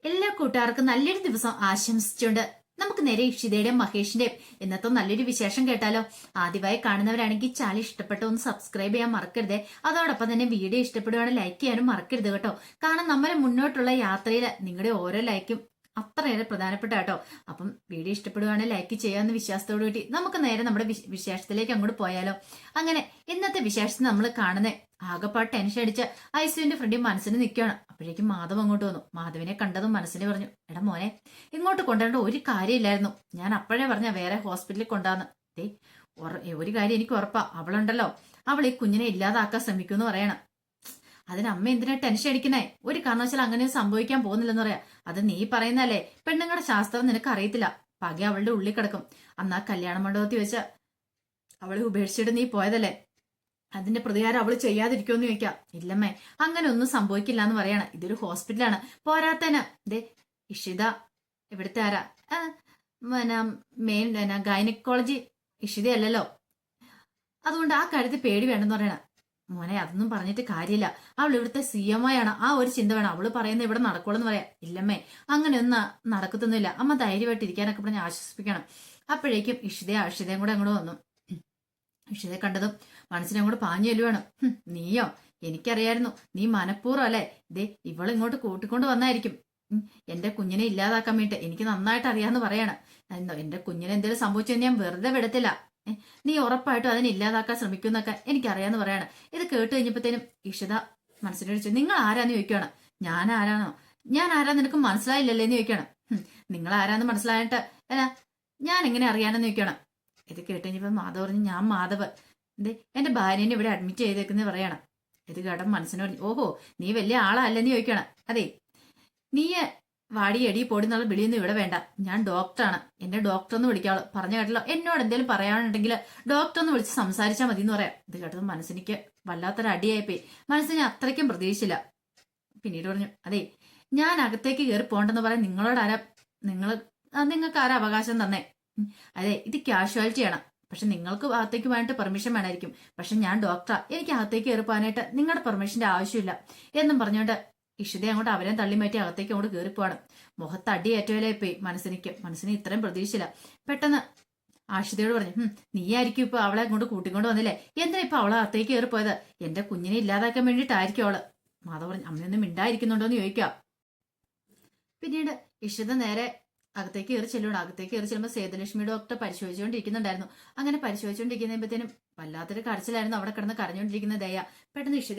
എല്ലാ കൂട്ടുകാർക്കും നല്ലൊരു ദിവസം ആശംസിച്ചുകൊണ്ട് നമുക്ക് നേരെ ഇഷിതയുടെയും മഹേഷിന്റെയും ഇന്നത്തെ നല്ലൊരു വിശേഷം കേട്ടാലോ. ആദ്യമായി കാണുന്നവരാണെങ്കിൽ ചാനൽ ഇഷ്ടപ്പെട്ട ഒന്ന് സബ്സ്ക്രൈബ് ചെയ്യാൻ മറക്കരുതേ. അതോടൊപ്പം തന്നെ വീഡിയോ ഇഷ്ടപ്പെടുവാണെങ്കിൽ ലൈക്ക് ചെയ്യാനും മറക്കരുത് കേട്ടോ. കാരണം നമ്മുടെ മുന്നോട്ടുള്ള യാത്രയിൽ നിങ്ങളുടെ ഓരോ ലൈക്കും അത്രയേറെ പ്രധാനപ്പെട്ട കേട്ടോ. അപ്പം വീഡിയോ ഇഷ്ടപ്പെടുവാണെങ്കിൽ ലൈക്ക് ചെയ്യാമെന്ന വിശ്വാസത്തോടു കൂടി നമുക്ക് നേരെ നമ്മുടെ വിശേഷത്തിലേക്ക് അങ്ങോട്ട് പോയാലോ. അങ്ങനെ ഇന്നത്തെ വിശേഷത്തിൽ നമ്മൾ കാണുന്നത് ആകെപ്പാട് ടെൻഷൻ അടിച്ച് ഐസുവിന്റെ ഫ്രണ്ടിൽ മനസ്സിന് നിൽക്കുകയാണ്. അപ്പോഴേക്കും മാധവ് അങ്ങോട്ട് വന്നു. മാധവിനെ കണ്ടതും മനസ്സിന് പറഞ്ഞു, എടാ മോനെ, ഇങ്ങോട്ട് കൊണ്ടുവരേണ്ട ഒരു കാര്യമില്ലായിരുന്നു. ഞാൻ അപ്പോഴേ പറഞ്ഞ വേറെ ഹോസ്പിറ്റലിൽ കൊണ്ടാന്ന്. ഒരു കാര്യം എനിക്ക് ഉറപ്പാ, അവളുണ്ടല്ലോ, അവൾ ഈ കുഞ്ഞിനെ ഇല്ലാതാക്കാൻ ശ്രമിക്കുമെന്ന് പറയണം. അതിന് അമ്മ എന്തിനാ ടെൻഷൻ അടിക്കുന്നേ? ഒരു കാരണവശാൽ അങ്ങനെ സംഭവിക്കാൻ പോകുന്നില്ലെന്ന് പറയാ. അത് നീ പറയുന്നല്ലേ, പെണ്ണുങ്ങളുടെ ശാസ്ത്രം നിനക്ക് അറിയത്തില്ല. പക അവളുടെ ഉള്ളിൽ കിടക്കും. അന്ന് ആ കല്യാണ മണ്ഡപത്തിൽ വെച്ച് അവളെ ഉപേക്ഷിച്ചിട്ട് നീ പോയതല്ലേ, അതിന്റെ പ്രതികാരം അവള് ചെയ്യാതിരിക്കുമെന്ന് ചോദിക്കാം. ഇല്ലമ്മേ, അങ്ങനെ ഒന്നും സംഭവിക്കില്ല എന്ന് പറയണം. ഇതൊരു ഹോസ്പിറ്റലാണ്. പോരാത്തന ദേ ഇഷിത ഇവിടുത്തെ ആരാ, മെയിൻ ഗൈനക്കോളജി ഇഷിതയല്ലല്ലോ. അതുകൊണ്ട് ആ കാര്യത്തിൽ പേടി വേണ്ടെന്ന് പറയണം. മോനെ, അതൊന്നും പറഞ്ഞിട്ട് കാര്യമില്ല. അവൾ ഇവിടുത്തെ CMI ആണ്. ആ ഒരു ചിന്ത വേണം. അവള് പറയുന്നത് ഇവിടെ നടക്കുള്ളെന്ന് പറയാം. ഇല്ലമ്മേ, അങ്ങനെയൊന്നും നടക്കത്തൊന്നുമില്ല. അമ്മ ധൈര്യമായിട്ട് ഇരിക്കാനൊക്കെ പറഞ്ഞ് ആശ്വസിപ്പിക്കണം. അപ്പോഴേക്കും അക്ഷിതയും കൂടെ അങ്ങോട്ട് വന്നു. ഇഷിതയെ കണ്ടതും മനസ്സിനെ അങ്ങോട്ട് പാഞ്ഞു ചെല്ലുവാണ്. നീയോ? എനിക്കറിയായിരുന്നു നീ മനഃപൂർവ്വം അല്ലേ ദേ ഇവളിങ്ങോട്ട് കൂട്ടിക്കൊണ്ട് വന്നായിരിക്കും എന്റെ കുഞ്ഞിനെ ഇല്ലാതാക്കാൻ വേണ്ടിട്ട്. എനിക്ക് നന്നായിട്ട് അറിയാന്ന് പറയാണ്. എന്റെ കുഞ്ഞിനെ എന്തെങ്കിലും സംഭവിച്ചു ഞാൻ വെറുതെ വിടത്തില്ല. നീ ഉറപ്പായിട്ടും അതിനെ ഇല്ലാതാക്കാൻ ശ്രമിക്കുന്നൊക്കെ എനിക്കറിയാന്ന് പറയാണ്. ഇത് കേട്ട് കഴിഞ്ഞപ്പോഴത്തേനും ഇഷിത മനസ്സിനെ വിളിച്ചു, നിങ്ങൾ ആരാന്ന് ചോദിക്കുകയാണ്. ഞാൻ ആരാണോ? ഞാൻ ആരാ നിനക്ക് മനസ്സിലായില്ലല്ലേന്ന് ചോദിക്കണം. നിങ്ങൾ ആരാന്ന് മനസ്സിലായിട്ട് അല്ല ഞാൻ എങ്ങനെ അറിയാനെന്ന് ചോദിക്കണം. ഇത് കേട്ട് കഴിഞ്ഞപ്പോ മാധവ് പറഞ്ഞു, ഞാൻ മാധവ്, എന്റെ ഭാര്യനെ ഇവിടെ അഡ്മിറ്റ് ചെയ്തേക്കെന്ന് പറയണം. ഇത് കേട്ടം മനസ്സിന് പറഞ്ഞു, ഓഹോ, നീ വലിയ ആളല്ലെന്ന് ചോദിക്കണം. അതെ, നീ വാടി എടി പൊടി എന്നുള്ള വിളിയൊന്നും ഇവിടെ വേണ്ട. ഞാൻ ഡോക്ടറാണ്. എന്നെ ഡോക്ടർ എന്ന് വിളിക്കാളൂ. പറഞ്ഞ കേട്ടല്ലോ, എന്നോട് എന്തെങ്കിലും പറയാനുണ്ടെങ്കിൽ ഡോക്ടർ എന്ന് വിളിച്ച് സംസാരിച്ചാൽ മതി എന്ന് പറയാം. ഇത് കേട്ടത് മനസ്സിനിക്ക് വല്ലാത്തൊരു അടിയായിപ്പോയി. മനസ്സിനെ അത്രയ്ക്കും പ്രതീക്ഷിച്ചില്ല. പിന്നീട് പറഞ്ഞു, അതെ, ഞാൻ അകത്തേക്ക് കയറി പോണ്ടെന്ന് പറയാൻ നിങ്ങൾക്ക് ആരാ അവകാശം തന്നെ? അതെ, ഇത് കാഷ്വാലിറ്റിയാണ്. പക്ഷെ നിങ്ങൾക്ക് അകത്തേക്ക് വേണ്ടിട്ട് പെർമിഷൻ വേണമായിരിക്കും. പക്ഷെ ഞാൻ ഡോക്ടറാ, എനിക്ക് അകത്തേക്ക് കയറി പോകാനായിട്ട് നിങ്ങളുടെ പെർമിഷന്റെ ആവശ്യമില്ല എന്നും പറഞ്ഞുകൊണ്ട് ഇഷിതയെ അങ്ങോട്ട് അവരെ തള്ളി മാറ്റി അകത്തേക്ക് അങ്ങോട്ട് കയറിപ്പോവാണ്. മുഖത്ത് അടിയേറ്റവരെ പോയി മനസ്സിന് ഇത്രയും പ്രതീക്ഷിച്ചില്ല. പെട്ടെന്ന് ആഷിതയോട് പറഞ്ഞു, നീയായിരിക്കും ഇപ്പൊ അവളെ അങ്ങോട്ട് കൂട്ടിക്കൊണ്ട് വന്നില്ലേ, എന്തിനാ ഇപ്പൊ അവളെ അകത്തേക്ക് കയറിപ്പോയത്? എന്റെ കുഞ്ഞിനെ ഇല്ലാതാക്കാൻ വേണ്ടിയിട്ടായിരിക്കും അവള്. മാധവ് പറഞ്ഞു, അമ്മയൊന്നും മിണ്ടായിരിക്കുന്നുണ്ടോ എന്ന് ചോദിക്കാം. പിന്നീട് ഇഷിത നേരെ അകത്തേക്ക് കയറി ചെല്ലുകയാണ്. അകത്തേക്ക് കയറി ചെല്ലുമ്പോൾ സേതുലക്ഷ്മി ഡോക്ടർ പരിശോധിച്ചുകൊണ്ടിരിക്കുന്നുണ്ടായിരുന്നു. അങ്ങനെ പരിശോധിച്ചുകൊണ്ടിരിക്കുമ്പോഴത്തേനും വല്ലാത്തൊരു കരച്ചിലായിരുന്നു. അവിടെ കിടന്ന് കരഞ്ഞുകൊണ്ടിരിക്കുന്ന ദയ പെട്ടെന്ന് ഇഷിത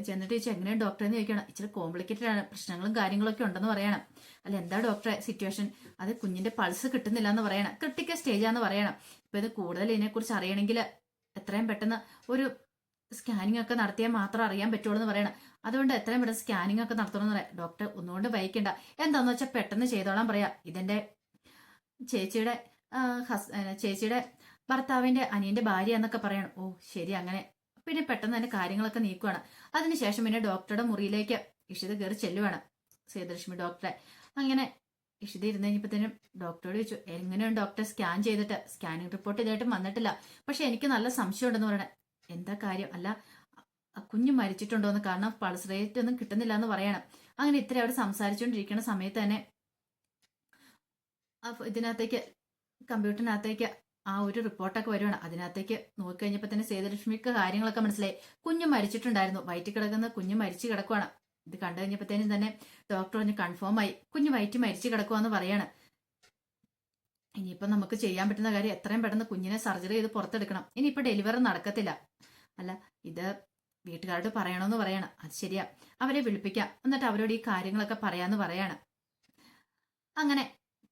ചെന്നിട്ട് ചോദിച്ചു, എങ്ങനെയാണ് ഡോക്ടറെ എന്ന് ചോദിക്കണം. ഇച്ചിരി കോംപ്ലിക്കേറ്റഡ് ആണ്, പ്രശ്നങ്ങളും കാര്യങ്ങളൊക്കെ ഉണ്ടെന്ന് പറയണം. അല്ല, എന്താ ഡോക്ടറെ സിറ്റുവേഷൻ? അത് കുഞ്ഞിന്റെ പൾസ് കിട്ടുന്നില്ല എന്ന് പറയണം. ക്രിട്ടിക്കൽ സ്റ്റേജാന്ന് പറയണം. ഇപ്പൊ ഇത് കൂടുതൽ ഇതിനെക്കുറിച്ച് അറിയണമെങ്കിൽ എത്രയും പെട്ടെന്ന് ഒരു സ്കാനിങ് ഒക്കെ നടത്തിയാൽ മാത്രം അറിയാൻ പറ്റുള്ളൂ എന്ന് പറയണം. അതുകൊണ്ട് എത്രയും പെട്ടെന്ന് സ്കാനിങ് ഒക്കെ നടത്തണമെന്ന് പറയാം. ഡോക്ടർ ഒന്നുകൊണ്ട് വൈകിക്കണ്ട, എന്താന്ന് വെച്ചാൽ പെട്ടെന്ന് ചെയ്തോളാൻ പറയാ. ഇതെന്റെ ചേച്ചിയുടെ ചേച്ചിയുടെ ഭർത്താവിന്റെ അനിയന്റെ ഭാര്യ എന്നൊക്കെ പറയണം. ഓ ശരി, അങ്ങനെ. പിന്നെ പെട്ടെന്ന് തന്നെ കാര്യങ്ങളൊക്കെ നീക്കുവാണ്. അതിനുശേഷം പിന്നെ ഡോക്ടറുടെ മുറിയിലേക്ക് ഇഷിത കയറി ചെല്ലുവാണ്, സേതുലക്ഷ്മി ഡോക്ടറെ. അങ്ങനെ ഇഷിത ഇരുന്ന് കഴിഞ്ഞപ്പോഴത്തേനും ഡോക്ടറോട് ചോദിച്ചു, എങ്ങനെയാണ് ഡോക്ടർ സ്കാൻ ചെയ്തിട്ട്? സ്കാനിങ് റിപ്പോർട്ട് ഇതായിട്ടും വന്നിട്ടില്ല, പക്ഷെ എനിക്ക് നല്ല സംശയം ഉണ്ടെന്ന് പറയണേ. എന്താ കാര്യം? അല്ല, കുഞ്ഞ് മരിച്ചിട്ടുണ്ടോന്ന്, കാരണം പൾസ് റേറ്റ് ഒന്നും കിട്ടുന്നില്ല എന്ന് പറയണം. അങ്ങനെ ഇത്ര അവിടെ സംസാരിച്ചുകൊണ്ടിരിക്കുന്ന സമയത്ത് തന്നെ ഇതിനകത്തേക്ക് കമ്പ്യൂട്ടറിനകത്തേക്ക് ആ ഒരു റിപ്പോർട്ടൊക്കെ വരുവാണ്. അതിനകത്തേക്ക് നോക്കിക്കഴിഞ്ഞപ്പോ തന്നെ സേതുലക്ഷ്മിക്ക് കാര്യങ്ങളൊക്കെ മനസ്സിലായി. കുഞ്ഞ് മരിച്ചിട്ടുണ്ടായിരുന്നു, വയറ്റിൽ കിടക്കുന്ന കുഞ്ഞ് മരിച്ചു കിടക്കുവാണ്. ഇത് കണ്ടു കഴിഞ്ഞപ്പോഴത്തേനും തന്നെ ഡോക്ടർ പറഞ്ഞ് കൺഫേം ആയി, കുഞ്ഞ് വയറ്റിൽ മരിച്ചു കിടക്കുവാന്ന് പറയാണ്. ഇനിയിപ്പോ നമുക്ക് ചെയ്യാൻ പറ്റുന്ന കാര്യം എത്രയും പെട്ടെന്ന് കുഞ്ഞിനെ സർജറി ചെയ്ത് പുറത്തെടുക്കണം. ഇനിയിപ്പോ ഡെലിവറി നടക്കത്തില്ല. അല്ല, ഇത് വീട്ടുകാരോട് പറയണമെന്ന് പറയണം. അത് ശരിയാ, അവരെ വിളിപ്പിക്കാം, എന്നിട്ട് അവരോട് ഈ കാര്യങ്ങളൊക്കെ പറയാന്ന് പറയാണ്. അങ്ങനെ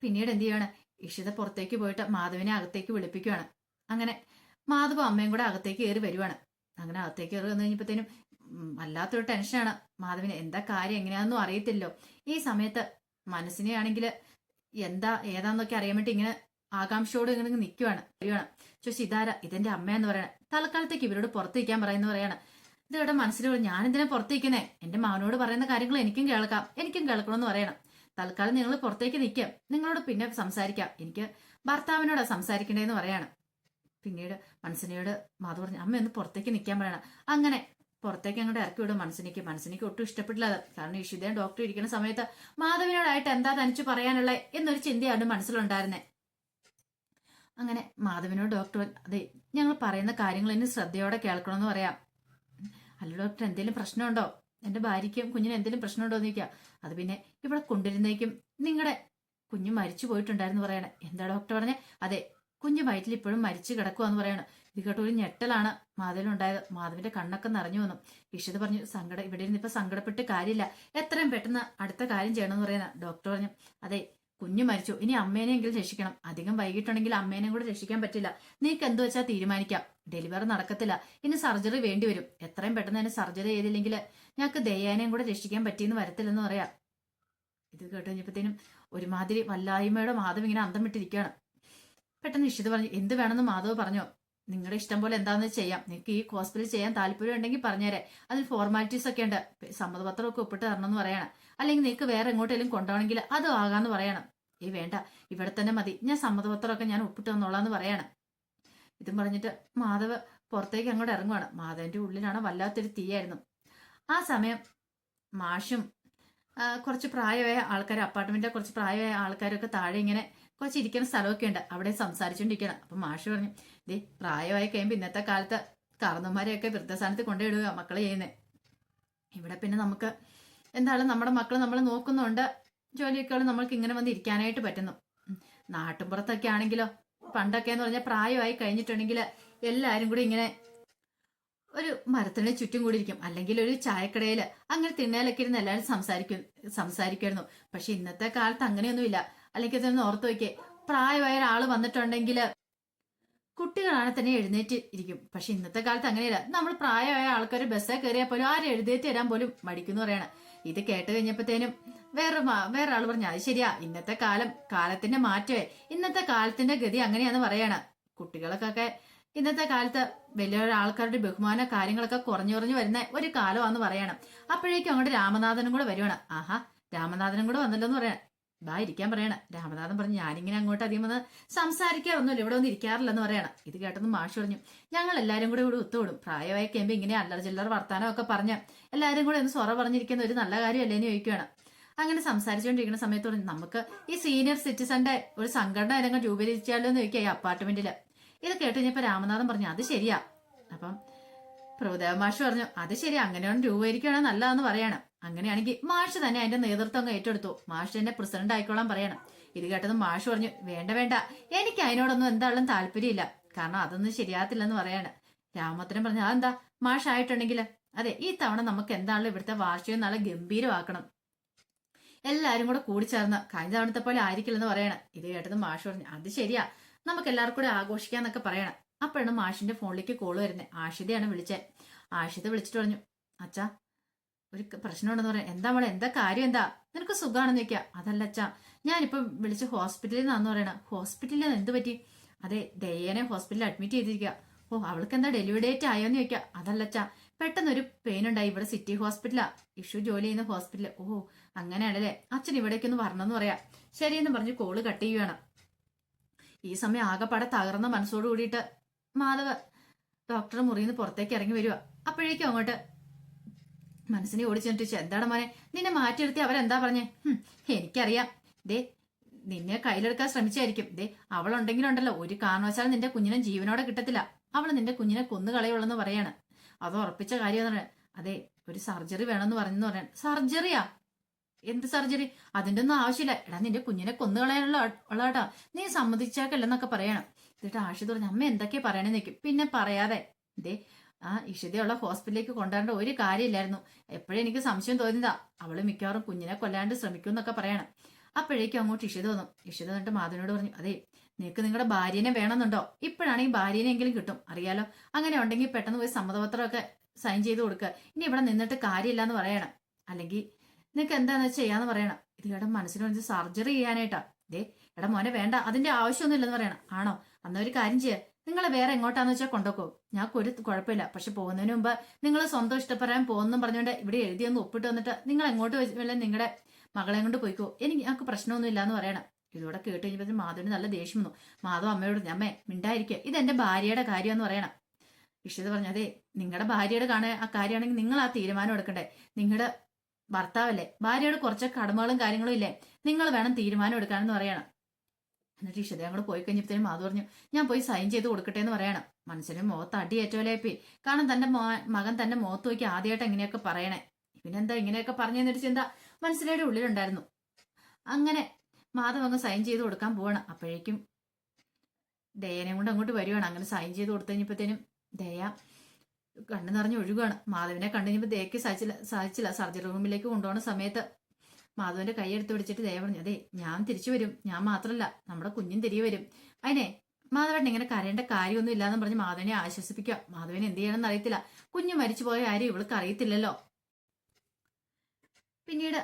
പിന്നീട് എന്ത് ചെയ്യാണ്, ഇഷിത പുറത്തേക്ക് പോയിട്ട് മാധവിനെ അകത്തേക്ക് വിളിപ്പിക്കുവാണ്. അങ്ങനെ മാധവും അമ്മയും കൂടെ അകത്തേക്ക് കയറി വരുവാണ്. അങ്ങനെ അകത്തേക്ക് കയറി വന്നു കഴിഞ്ഞപ്പോഴത്തേനും വല്ലാത്തൊരു ടെൻഷനാണ് മാധവിന്. എന്താ കാര്യം എങ്ങനെയാണെന്നും അറിയത്തില്ലോ. ഈ സമയത്ത് മനസ്സിനെ ആണെങ്കിൽ എന്താ ഏതാന്നൊക്കെ അറിയാൻ വേണ്ടി ഇങ്ങനെ ആകാംക്ഷയോട് ഇങ്ങനെ നിൽക്കുവാണ്. ചോദിച്ചു, ഇതാരാ? ഇതെന്റെ അമ്മയെന്ന് പറയണേ. തൽക്കാലത്തേക്ക് ഇവരോട് പുറത്ത് നിൽക്കാൻ പറയുന്ന പറയാണ്. ഇത് ഇവിടെ മനസ്സിലോട്, ഞാൻ എന്തിനാ പുറത്ത് നിൽക്കുന്നേ? എന്റെ മകനോട് പറയുന്ന കാര്യങ്ങൾ എനിക്കും കേൾക്കണമെന്ന് പറയണം. തൽക്കാലം നിങ്ങൾ പുറത്തേക്ക് നിൽക്കാം, നിങ്ങളോട് പിന്നെ സംസാരിക്കാം, എനിക്ക് ഭർത്താവിനോടാ സംസാരിക്കണ്ടേന്ന് പറയാണ്. പിന്നീട് മനസ്സിനോട് മാധു പറഞ്ഞു, അമ്മ ഒന്ന് പുറത്തേക്ക് നിൽക്കാൻ പറയണം. അങ്ങനെ പുറത്തേക്ക് അങ്ങോട്ട് ഇറക്കി വിടും മനസ്സിനിക്ക് ഒട്ടും ഇഷ്ടപ്പെട്ടില്ല അത്. കാരണം ഇഷിതയും ഡോക്ടർ ഇരിക്കുന്ന സമയത്ത് മാധവിനോടായിട്ട് എന്താ തനിച്ച് പറയാനുള്ളത് എന്നൊരു ചിന്തയാണ് മനസ്സിലുണ്ടായിരുന്നേ. അങ്ങനെ മാധവിനോട് ഡോക്ടർ, അതെ ഞങ്ങൾ പറയുന്ന കാര്യങ്ങൾ ഇനി ശ്രദ്ധയോടെ കേൾക്കണമെന്ന് പറയാം. അല്ല ഡോക്ടർ, എന്തെങ്കിലും പ്രശ്നമുണ്ടോ? എന്റെ ഭാര്യയ്ക്കും കുഞ്ഞിനും എന്തെങ്കിലും പ്രശ്നമുണ്ടോ എന്ന് ചോദിക്കുക. അത് പിന്നെ ഇവിടെ കൊണ്ടുവരുന്നേക്കും നിങ്ങളുടെ കുഞ്ഞ് മരിച്ചു പോയിട്ടുണ്ടായിരുന്നു പറയണേ. എന്താ ഡോക്ടർ പറഞ്ഞേ? അതെ, കുഞ്ഞ് വയറ്റിൽ ഇപ്പോഴും മരിച്ചു കിടക്കുവാന്ന് പറയണം. ഇത് കേട്ടോ ഒരു ഞെട്ടലാണ് മാധവിനുണ്ടായത്. മാധവിന്റെ കണ്ണൊക്കെ നിറഞ്ഞു വന്നു. ഇഷിത പറഞ്ഞു, ഇവിടെ ഇരുന്ന് ഇപ്പൊ സങ്കടപ്പെട്ട് കാര്യമില്ല, എത്രയും പെട്ടെന്ന് അടുത്ത കാര്യം ചെയ്യണമെന്ന് പറയുന്ന ഡോക്ടർ പറഞ്ഞു. അതെ, കുഞ്ഞു മരിച്ചു, ഇനി അമ്മേനെയെങ്കിലും രക്ഷിക്കണം. അധികം വൈകിട്ടുണ്ടെങ്കിൽ അമ്മേനെയും കൂടെ രക്ഷിക്കാൻ പറ്റില്ല. നീക്ക് എന്തു വെച്ചാൽ തീരുമാനിക്കാം. ഡെലിവറി നടക്കത്തില്ല, ഇനി സർജറി വേണ്ടി വരും. എത്രയും പെട്ടെന്ന് തന്നെ സർജറി ചെയ്തില്ലെങ്കിൽ ഞങ്ങൾക്ക് ദയാനെയും കൂടെ രക്ഷിക്കാൻ പറ്റിയെന്ന് വരത്തില്ലെന്ന് പറയാം. ഇത് കേട്ട് കഴിഞ്ഞപ്പോഴത്തേനും ഒരുമാതിരി വല്ലായ്മയുടെ മാധവ് ഇങ്ങനെ അന്തം വിട്ടിരിക്കുകയാണ്. പെട്ടെന്ന് ഇഷിത പറഞ്ഞു, എന്ത് വേണമെന്ന് മാധവ് പറഞ്ഞോ? നിങ്ങളുടെ ഇഷ്ടം പോലെ എന്താണെന്ന് ചെയ്യാം. നിങ്ങൾക്ക് ഈ ഹോസ്പിറ്റലിൽ ചെയ്യാൻ താല്പര്യം ഉണ്ടെങ്കിൽ പറഞ്ഞേരെ. അതിൽ ഫോർമാലിറ്റീസ് ഒക്കെ ഉണ്ട്, സമ്മതപത്രമൊക്കെ ഒപ്പിട്ട് തരണമെന്ന് പറയണം. അല്ലെങ്കിൽ നിങ്ങൾക്ക് വേറെ എങ്ങോട്ടെങ്കിലും കൊണ്ടുപോകണമെങ്കിൽ അതും ആകാന്ന് പറയണം. വേണ്ട, ഇവിടെ തന്നെ മതി, ഞാൻ സമ്മതപത്രമൊക്കെ ഞാൻ ഒപ്പിട്ട് തന്നോളാന്ന് പറയണം. ഇതും പറഞ്ഞിട്ട് മാധവ് പുറത്തേക്ക് അങ്ങോട്ട് ഇറങ്ങുവാണ്. മാധവന്റെ ഉള്ളിലാണ് വല്ലാത്തൊരു തീയായിരുന്നു. ആ സമയം മാഷും കുറച്ച് പ്രായമായ ആൾക്കാർ, അപ്പാർട്ട്മെന്റിലെ കുറച്ച് പ്രായമായ ആൾക്കാരൊക്കെ താഴെ ഇങ്ങനെ കുറച്ച് ഇരിക്കുന്ന സ്ഥലമൊക്കെ ഉണ്ട്, അവിടെ സംസാരിച്ചുകൊണ്ടിരിക്കണം. അപ്പൊ മാഷ് പറഞ്ഞു, ദേ പ്രായമായി കഴിയുമ്പോൾ ഇന്നത്തെ കാലത്ത് കാരണന്മാരെയൊക്കെ വൃദ്ധസ്ഥാനത്ത് കൊണ്ടുവിടുക മക്കളെ ചെയ്യുന്നത്. ഇവിടെ പിന്നെ നമുക്ക് എന്തായാലും നമ്മുടെ മക്കൾ നമ്മൾ നോക്കുന്നുണ്ട്, ജോലിയൊക്കെ നമ്മൾക്ക് ഇങ്ങനെ വന്ന് ഇരിക്കാനായിട്ട് പറ്റുന്നു. നാട്ടിൻപുറത്തൊക്കെ ആണെങ്കിലോ പണ്ടൊക്കെ എന്ന് പറഞ്ഞാൽ പ്രായമായി കഴിഞ്ഞിട്ടുണ്ടെങ്കിൽ എല്ലാവരും കൂടി ഇങ്ങനെ ഒരു മരത്തിന് ചുറ്റും കൂടി ഇരിക്കും, അല്ലെങ്കിൽ ഒരു ചായക്കടയിൽ അങ്ങനെ തിണ്ണയിലൊക്കെ ഇരുന്ന് എല്ലാവരും സംസാരിക്കുമായിരുന്നു. പക്ഷെ ഇന്നത്തെ കാലത്ത് അങ്ങനെയൊന്നുമില്ല. അല്ലെങ്കിൽ ഇതൊന്ന് ഓർത്ത് നോക്കിയേ, പ്രായമായ ഒരാൾ വന്നിട്ടുണ്ടെങ്കിൽ കുട്ടികളാണ് തന്നെ എഴുന്നേറ്റ് ഇരിക്കും. പക്ഷെ ഇന്നത്തെ കാലത്ത് അങ്ങനെയല്ല. നമ്മൾ പ്രായമായ ആൾക്കാർ ബസ്സിൽ കയറിയാൽ പോലും ആരും എഴുന്നേറ്റ് തരാൻ പോലും മടിക്കുന്നു പറയണം. ഇത് കേട്ട് കഴിഞ്ഞപ്പോഴത്തേനും വേറെ ആൾ പറഞ്ഞു, അത് ശരിയാ, ഇന്നത്തെ കാലത്തിന്റെ മാറ്റമേ, ഇന്നത്തെ കാലത്തിന്റെ ഗതി അങ്ങനെയാന്ന് പറയാണ്. കുട്ടികൾക്കൊക്കെ ഇന്നത്തെ കാലത്ത് വലിയ ആൾക്കാരുടെ ബഹുമാന കാര്യങ്ങളൊക്കെ കുറഞ്ഞു വരുന്ന ഒരു കാലമാണെന്ന് പറയണം. അപ്പോഴേക്കും അങ്ങോട്ട് രാമനാഥനും കൂടെ വരുവാണ്. ആഹാ, രാമനാഥനും കൂടെ വന്നല്ലോ എന്ന് പറയണം. ബാ ഇരിക്കാൻ പറയണം. രാമനാഥൻ പറഞ്ഞു, ഞാനിങ്ങനെ അങ്ങോട്ട് അധികം വന്ന് സംസാരിക്കാറൊന്നുമില്ല, ഇവിടെ ഒന്നും ഇരിക്കാറില്ലെന്ന് പറയണം. ഇത് കേട്ടൊന്നും മാഷ് പറഞ്ഞു, ഞങ്ങൾ എല്ലാവരും കൂടെ ഇവിടെ ഒത്തുകൂടും. പ്രായമായി കഴിയുമ്പോൾ ഇങ്ങനെ അല്ലറ ചില്ലറ വർത്താനം ഒക്കെ പറഞ്ഞ് എല്ലാവരും കൂടെ ഒന്ന് സൊറ പറഞ്ഞിരിക്കുന്ന ഒരു നല്ല കാര്യമല്ലേ എന്ന് ചോദിക്കുകയാണ്. അങ്ങനെ സംസാരിച്ചുകൊണ്ടിരിക്കുന്ന സമയത്ത് പറഞ്ഞു, നമുക്ക് ഈ സീനിയർ സിറ്റിസന്റെ ഒരു സംഘടന അല്ലെങ്കിൽ രൂപീകരിച്ചാലോ എന്ന് ചോദിക്കുക ഈ അപ്പാർട്ട്മെന്റിൽ. ഇത് കേട്ട് കഴിഞ്ഞപ്പോ രാമനാഥൻ പറഞ്ഞു, അത് ശരിയാ. അപ്പം പ്രഭുദേവ മാഷ് പറഞ്ഞു, അത് ശരി, അങ്ങനെയാണ് രൂപീകരിക്കുകയാണെങ്കിൽ നല്ലതെന്ന് പറയണം. അങ്ങനെയാണെങ്കിൽ മാഷ് തന്നെ അതിന്റെ നേതൃത്വം അങ്ങ് ഏറ്റെടുത്തു, മാഷ് എന്നെ പ്രസിഡന്റ് ആയിക്കോളാൻ പറയണം. ഇത് കേട്ടത് മാഷ് പറഞ്ഞു, വേണ്ട, എനിക്ക് അതിനോടൊന്നും എന്തായാലും താല്പര്യമില്ല, കാരണം അതൊന്നും ശരിയാകത്തില്ലെന്ന് പറയാണ്. രാമപത്രം പറഞ്ഞു, അതെന്താ മാഷ് ആയിട്ടുണ്ടെങ്കിൽ? അതെ, ഈ തവണ നമുക്ക് എന്താണല്ലോ ഇവിടുത്തെ വാർഷികം നല്ല ഗംഭീരമാക്കണം, എല്ലാരും കൂടെ കൂടിച്ചേർന്ന് കഴിഞ്ഞ തവണത്തെ പോലെ ആയിരിക്കില്ലെന്ന് പറയണം. ഇത് കേട്ടത് മാഷ് പറഞ്ഞു, അത് ശരിയാ, നമുക്ക് എല്ലാവർക്കും കൂടെ ആഘോഷിക്കാന്നൊക്കെ പറയണം. അപ്പോഴാണ് മാഷിന്റെ ഫോണിലേക്ക് കോള് വരുന്നത്. ആഷിതയാണ് വിളിച്ചത്. ആഷിത വിളിച്ചിട്ട് പറഞ്ഞു, അച്ഛാ ഒരു പ്രശ്നമുണ്ടെന്ന് പറയാം. എന്താ മോളെ, എന്താ കാര്യം, എന്താ നിനക്ക് സുഖമാണെന്ന് ചോദിക്കുക. അതല്ല അച്ഛാ, ഞാനിപ്പം വിളിച്ച് ഹോസ്പിറ്റലിൽ നിന്നാന്ന് പറയണ. ഹോസ്പിറ്റലിൽ നിന്ന് എന്ത് പറ്റി? അതെ, ദയ്യനെ ഹോസ്പിറ്റലിൽ അഡ്മിറ്റ് ചെയ്തിരിക്കുക. ഓ, അവൾക്ക് എന്താ ഡെലിവറി ഡേറ്റ് ആയോന്ന് ചോദിക്കുക. അതല്ല അച്ഛാ, പെട്ടെന്നൊരു പെയിൻ ഉണ്ടായി, ഇവിടെ സിറ്റി ഹോസ്പിറ്റലാ, ഇഷ്യൂ ജോലി ചെയ്യുന്ന ഹോസ്പിറ്റല്. ഓ അങ്ങനെയാണല്ലേ, അച്ഛൻ ഇവിടേക്കൊന്ന് വരണമെന്ന് പറയാം. ശരിയെന്ന് പറഞ്ഞ് കോള് കട്ട് ചെയ്യുകയാണ്. ഈ സമയം ആകെപ്പാടെ തകർന്ന മനസ്സോട് കൂടിയിട്ട് മാധവ് ഡോക്ടറെ മുറിയിൽ നിന്ന് പുറത്തേക്ക് ഇറങ്ങി വരിക. അപ്പോഴേക്കും അങ്ങോട്ട് മനസ്സിനെ ഓടിച്ചെന്നിട്ട്, എന്താണ് മോനെ നിന്നെ മാറ്റിയെടുത്തി അവരെന്താ പറഞ്ഞേ? എനിക്കറിയാം, ദേ നിന്നെ കയ്യിലെടുക്കാൻ ശ്രമിച്ചായിരിക്കും. ദേ അവളുണ്ടെങ്കിലുണ്ടല്ലോ ഒരു കാരണവശാലും നിന്റെ കുഞ്ഞിനെ ജീവനോടെ കിട്ടത്തില്ല, അവള് നിന്റെ കുഞ്ഞിനെ കൊന്നു കളയുള്ളെന്ന് പറയാണ്. അത് ഉറപ്പിച്ച കാര്യം. അതെ, ഒരു സർജറി വേണമെന്ന് പറഞ്ഞെന്ന് പറയാൻ. സർജറിയാ? എന്ത് സർജറി? അതിന്റെ ഒന്നും ആവശ്യമില്ല. എടാ നിന്റെ കുഞ്ഞിനെ കൊന്നുകളയാനുള്ള ഉള്ളതാ, നീ സമ്മതിച്ചേക്കല്ലെന്നൊക്കെ പറയണം. എന്നിട്ട് ആഷി പറഞ്ഞു, അമ്മ എന്തൊക്കെയാ പറയണെന്ന് നിൽക്കും. പിന്നെ പറയാതെ, ഇതേ ആ ഇഷിതയുള്ള ഹോസ്പിറ്റലിലേക്ക് കൊണ്ടുവരേണ്ട ഒരു കാര്യമില്ലായിരുന്നു. എപ്പോഴും എനിക്ക് സംശയം തോന്നിയതാ, അവള് മിക്കവാറും കുഞ്ഞിനെ കൊല്ലാണ്ട് ശ്രമിക്കും എന്നൊക്കെ പറയണം. അപ്പോഴേക്കും അങ്ങോട്ട് ഇഷിത വന്നു. ഇഷിത എന്നിട്ട് മാധവനോട് പറഞ്ഞു, അതെ നിനക്ക് നിങ്ങളുടെ ഭാര്യനെ വേണമെന്നുണ്ടോ? ഇപ്പോഴാണെങ്കിൽ ഭാര്യനെങ്കിലും കിട്ടും, അറിയാലോ. അങ്ങനെ ഉണ്ടെങ്കിൽ പെട്ടെന്ന് പോയി സമ്മതപത്രമൊക്കെ സൈൻ ചെയ്ത് കൊടുക്കുക. ഇനി ഇവിടെ നിന്നിട്ട് കാര്യമില്ല എന്ന് പറയണം, അല്ലെങ്കിൽ നിനക്ക് എന്താന്ന് ചെയ്യാന്ന് പറയണം. ഇത് കേട്ട മനസ്സിന് വേണ്ടി സർജറി ചെയ്യാനായിട്ടാ. ദേ എടാ മോനെ വേണ്ട, അതിന്റെ ആവശ്യമൊന്നും ഇല്ലെന്ന് പറയണം. ആണോ, അന്ന ഒരു കാര്യം ചെയ്യാം, നിങ്ങളെ വേറെ എങ്ങോട്ടാന്ന് വെച്ചാൽ കൊണ്ടുപോക്കോ, ഞങ്ങൾക്ക് ഒരു കുഴപ്പമില്ല. പക്ഷെ പോകുന്നതിന് മുമ്പ് നിങ്ങൾ സ്വന്തം ഇഷ്ടപ്പെടാൻ പോകുന്നു പറഞ്ഞുകൊണ്ട് ഇവിടെ എഴുതിയൊന്ന് ഒപ്പിട്ട് വന്നിട്ട് നിങ്ങൾ എങ്ങോട്ട് വല്ല നിങ്ങളുടെ മകളെ കൊണ്ട് പോയിക്കോ, ഞങ്ങൾക്ക് പ്രശ്നമൊന്നും ഇല്ലാന്ന് പറയണം. ഇതോടെ കേട്ട് കഴിഞ്ഞപ്പോൾ മാധവന് നല്ല ദേഷ്യം വന്നു. മാധവ് അമ്മയോട്, അമ്മേ മിണ്ടായിരിക്കുക, ഇതെന്റെ ഭാര്യയുടെ കാര്യമെന്ന് പറയണം. ഇഷിത പറഞ്ഞു, അതെ നിങ്ങളുടെ ഭാര്യയുടെ ആ കാര്യമാണെങ്കിൽ നിങ്ങൾ ആ തീരുമാനം എടുക്കണ്ടേ. നിങ്ങളുടെ ഭർത്താവല്ലേ, ഭാര്യയോട് കുറച്ച് കടമകളും കാര്യങ്ങളും ഇല്ലേ, നിങ്ങൾ വേണം തീരുമാനം എടുക്കാനെന്ന് പറയണം. എന്നിട്ട് ഇഷിത അങ്ങോട്ട് പോയി കഴിഞ്ഞപ്പോഴത്തേനും മാധു പറഞ്ഞു, ഞാൻ പോയി സൈൻ ചെയ്ത് കൊടുക്കട്ടെ എന്ന് പറയണം. മനസ്സിന് മുഖത്ത് അടിയേറ്റോലേപ്പി. കാരണം തന്റെ മകൻ തന്റെ മുഖത്ത് നോക്കി ആദ്യമായിട്ട് എങ്ങനെയൊക്കെ പറയണേ, പിന്നെന്താ ഇങ്ങനെയൊക്കെ പറഞ്ഞെന്നൊരു ചിന്ത മനസ്സിലയുടെ ഉള്ളിലുണ്ടായിരുന്നു. അങ്ങനെ മാധവ് അങ്ങ് സൈൻ ചെയ്ത് കൊടുക്കാൻ പോവാണ്. അപ്പോഴേക്കും ദയനെ കൊണ്ട് അങ്ങോട്ട് വരുവാണ്. അങ്ങനെ സൈൻ ചെയ്ത് കൊടുത്തു കഴിഞ്ഞപ്പോഴത്തേനും ദയ കണ്ണു നിറഞ്ഞ് ഒഴുകുകയാണ്. മാധവിനെ കണ്ടു കഴിഞ്ഞപ്പോൾ ദയക്ക് സാധിച്ചില്ല. സർജറി റൂമിലേക്ക് കൊണ്ടുപോകുന്ന സമയത്ത് മാധവന്റെ കൈ എടുത്ത് പിടിച്ചിട്ട് ദയ പറഞ്ഞു, അതെ ഞാൻ തിരിച്ചു വരും, ഞാൻ മാത്രമല്ല നമ്മുടെ കുഞ്ഞും തിരികെ വരും. അതിനെ മാധവൻ ഇങ്ങനെ കരയേണ്ട കാര്യമൊന്നും ഇല്ലാന്ന് പറഞ്ഞ് മാധവനെ ആശ്വസിപ്പിക്കുക. മാധവന് എന്ത് ചെയ്യണമെന്ന് അറിയത്തില്ല. കുഞ്ഞ് മരിച്ചുപോയ ആരും ഇവൾക്ക് അറിയത്തില്ലല്ലോ. പിന്നീട്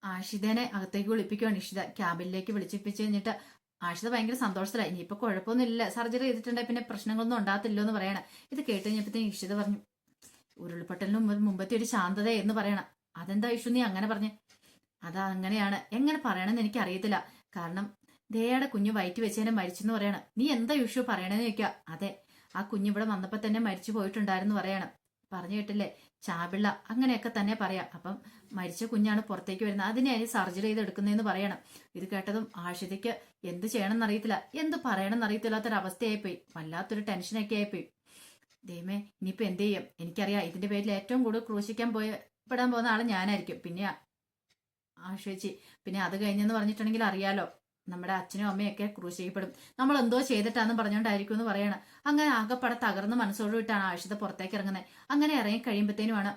ആഷിതനെ അകത്തേക്ക് വിളിപ്പിക്കുകയാണ്. ഇഷിത ക്യാബിനിലേക്ക് വിളിച്ചിപ്പിച്ച് കഴിഞ്ഞിട്ട് ആഷിത ഭയങ്കര സന്തോഷത്തിലായി. ഇനിയിപ്പോ കുഴപ്പമൊന്നുമില്ല, സർജറി ചെയ്തിട്ടുണ്ടെങ്കിൽ പിന്നെ പ്രശ്നങ്ങളൊന്നും ഉണ്ടാകത്തില്ലോ എന്ന് പറയണം. ഇത് കേട്ട് കഴിഞ്ഞപ്പോഴത്തേക്കും ഇഷിത പറഞ്ഞു, ഉരുൾപൊട്ടലിന് മുമ്പത്തെ ഒരു ശാന്തത എന്ന് പറയണം. അതെന്താ ഇഷു നീ അങ്ങനെ പറഞ്ഞ്? അതാ അങ്ങനെയാണ്, എങ്ങനെ പറയണമെന്ന് എനിക്ക് അറിയത്തില്ല. കാരണം ദയയുടെ കുഞ്ഞ് വയറ്റി വെച്ചതിനെ മരിച്ചെന്ന് പറയണം. നീ എന്താ ഇഷു പറയണെന്ന് ചോദിക്കുക. അതെ, ആ കുഞ്ഞ് ഇവിടെ വന്നപ്പോ തന്നെ മരിച്ചു പോയിട്ടുണ്ടായിരുന്നു പറയണം. പറഞ്ഞു കേട്ടില്ലേ, ചാപിള്ള അങ്ങനെയൊക്കെ തന്നെ പറയാം. അപ്പം മരിച്ച കുഞ്ഞാണ് പുറത്തേക്ക് വരുന്നത്, അതിനെ സർജറി ചെയ്ത് എടുക്കുന്നതെന്ന് പറയണം. ഇത് കേട്ടതും ആഷിതയ്ക്ക് എന്ത് ചെയ്യണമെന്ന് അറിയത്തില്ല, എന്ത് പറയണമെന്ന് അറിയത്തില്ലാത്തൊരവസ്ഥയായിപ്പോയി. വല്ലാത്തൊരു ടെൻഷനൊക്കെ ആയിപ്പോയി. ദൈവമേ ഇനിയിപ്പോ എന്ത് ചെയ്യും? എനിക്കറിയാം ഇതിന്റെ പേരിൽ ഏറ്റവും കൂടുതൽ ക്രൂശിക്കാൻ പെടാൻ പോകുന്ന ആള് ഞാനായിരിക്കും. പിന്നെ ആശ്വസിച്ച് പിന്നെ അത് കഴിഞ്ഞെന്ന് പറഞ്ഞിട്ടുണ്ടെങ്കിൽ അറിയാലോ, നമ്മുടെ അച്ഛനും അമ്മയൊക്കെ ക്രൂശിക്കപ്പെടും. നമ്മൾ എന്തോ ചെയ്തിട്ടാന്ന് പറഞ്ഞുകൊണ്ടായിരിക്കും എന്ന് പറയണം. അങ്ങനെ ആകെപ്പടെ തകർന്ന് മനസ്സോട് വിട്ടാണ് ആഷിത പുറത്തേക്ക് ഇറങ്ങുന്നത്. അങ്ങനെ ഇറങ്ങി കഴിയുമ്പോഴത്തേനുമാണ്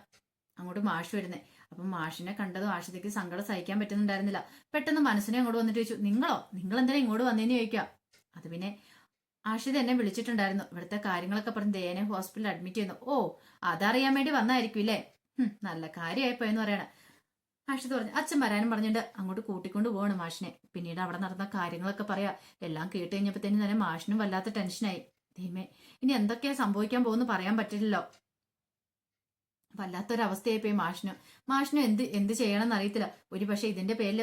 അങ്ങോട്ട് മാഷ് വരുന്നത്. അപ്പം മാഷിനെ കണ്ടതും ആഷിതയ്ക്ക് സങ്കടം സഹിക്കാൻ പറ്റുന്നുണ്ടായിരുന്നില്ല. പെട്ടെന്ന് മനസ്സിനെ അങ്ങോട്ട് വന്നിട്ട് ചോദിച്ചു, നിങ്ങൾ എന്തിനാ ഇങ്ങോട്ട് വന്നേന്ന് ചോദിക്കാം. അത് പിന്നെ ആഷിത എന്നെ വിളിച്ചിട്ടുണ്ടായിരുന്നു, ഇവിടുത്തെ കാര്യങ്ങളൊക്കെ പറഞ്ഞ് ദയനെ ഹോസ്പിറ്റലിൽ അഡ്മിറ്റ് ചെയ്യുന്നു. ഓ അതറിയാൻ വേണ്ടി വന്നായിരിക്കും ഇല്ലേ, നല്ല കാര്യമായിപ്പോയെന്ന് പറയണം. ആഷിത പറഞ്ഞു. അച്ഛൻ വരാനും പറഞ്ഞിട്ട് അങ്ങോട്ട് കൂട്ടിക്കൊണ്ട് പോവാണ് മാഷിനെ. പിന്നീട് അവിടെ നടന്ന കാര്യങ്ങളൊക്കെ പറയാ. എല്ലാം കേട്ട് കഴിഞ്ഞപ്പോഴത്തേനും തന്നെ മാഷിനും വല്ലാത്ത ടെൻഷനായി. ദൈവമേ ഇനി എന്തൊക്കെയാ സംഭവിക്കാൻ പോകുന്നു പറയാൻ പറ്റില്ലല്ലോ. വല്ലാത്തൊരവസ്ഥയായി പോയി മാഷിനും എന്ത് ചെയ്യണമെന്ന് അറിയത്തില്ല. ഒരു പക്ഷെ ഇതിന്റെ പേരിൽ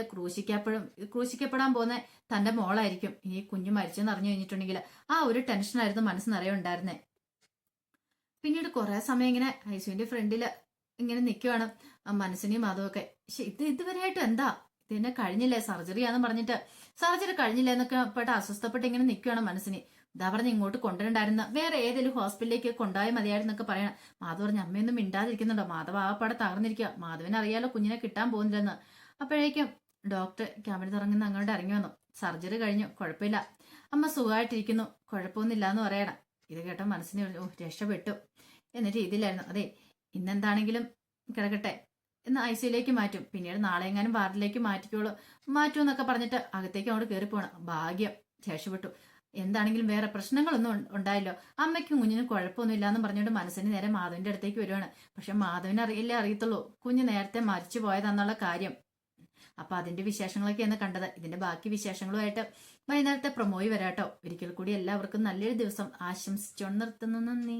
ക്രൂശിക്കപ്പെടാൻ പോകുന്ന തന്റെ മോളായിരിക്കും. ഇനി കുഞ്ഞു മരിച്ചെന്ന് അറിഞ്ഞു കഴിഞ്ഞിട്ടുണ്ടെങ്കിൽ ആ ഒരു ടെൻഷനായിരുന്നു മനസ്സ് നിറയെ ഉണ്ടായിരുന്നേ. പിന്നീട് കുറെ സമയം ഇങ്ങനെ ഐസുവിന്റെ ഫ്രണ്ടില് ഇങ്ങനെ നിൽക്കുവാണ് മനസ്സിനെയും അതുമൊക്കെ. പക്ഷെ ഇതുവരെയായിട്ട് എന്താ ഇതിനെ കഴിഞ്ഞില്ലേ, സർജറിയാന്ന് പറഞ്ഞിട്ട് സർജറി കഴിഞ്ഞില്ല എന്നൊക്കെ പെട്ട് അസ്വസ്ഥപ്പെട്ട് ഇങ്ങനെ നിൽക്കുവാണ് മനസ്സിന്. ഇതാ പറഞ്ഞ് ഇങ്ങോട്ട് കൊണ്ടുവരണ്ടായിരുന്ന വേറെ ഏതെങ്കിലും ഹോസ്പിറ്റലിലേക്ക് കൊണ്ടുപോയാൽ മതിയായിരുന്നൊക്കെ പറയണം. മാധവ് പറഞ്ഞ അമ്മയൊന്നും മിണ്ടാതിരിക്കുന്നുണ്ടോ. മാധവ് ആപ്പാടെ തകർന്നിരിക്കുക. മാധവന് അറിയാലോ കുഞ്ഞിനെ കിട്ടാൻ പോകുന്നില്ലെന്ന്. അപ്പോഴേക്കും ഡോക്ടർ ക്യാബിന് തുറങ്ങുന്ന അങ്ങോട്ട് ഇറങ്ങി വന്നു. സർജറി കഴിഞ്ഞു, കുഴപ്പമില്ല, അമ്മ സുഖമായിട്ടിരിക്കുന്നു, കുഴപ്പമൊന്നുമില്ല എന്ന് പറയണം. ഇത് കേട്ട മനസ്സിന് രക്ഷപ്പെട്ടു എന്ന രീതിയിലായിരുന്നു. അതെ ഇന്നെന്താണെങ്കിലും കിടക്കട്ടെ എന്ന് ഐസിയിലേക്ക് മാറ്റും, പിന്നീട് നാളെ എങ്ങാനും വാർഡിലേക്ക് മാറ്റും എന്നൊക്കെ പറഞ്ഞിട്ട് അകത്തേക്ക് അങ്ങോട്ട് കയറി പോകണം. ഭാഗ്യം രക്ഷപ്പെട്ടു. എന്താണെങ്കിലും വേറെ പ്രശ്നങ്ങളൊന്നും ഉണ്ടായില്ലോ, അമ്മയ്ക്കും കുഞ്ഞിനും കുഴപ്പമൊന്നും ഇല്ലാന്ന് പറഞ്ഞുകൊണ്ട് മനസ്സിന് നേരെ മാധവന്റെ അടുത്തേക്ക് വരുവാണ്. പക്ഷെ മാധവന് അറിയത്തുള്ളൂ കുഞ്ഞ് നേരത്തെ മരിച്ചു പോയതാന്നുള്ള കാര്യം. അപ്പൊ അതിന്റെ വിശേഷങ്ങളൊക്കെയാണ് കണ്ടത്. ഇതിന്റെ ബാക്കി വിശേഷങ്ങളുമായിട്ട് വൈകുന്നേരത്തെ പ്രൊമോയി വരാട്ടോ. ഒരിക്കൽ കൂടി എല്ലാവർക്കും നല്ലൊരു ദിവസം ആശംസിച്ചോണ്ട് നിർത്തുന്നു. നന്ദി.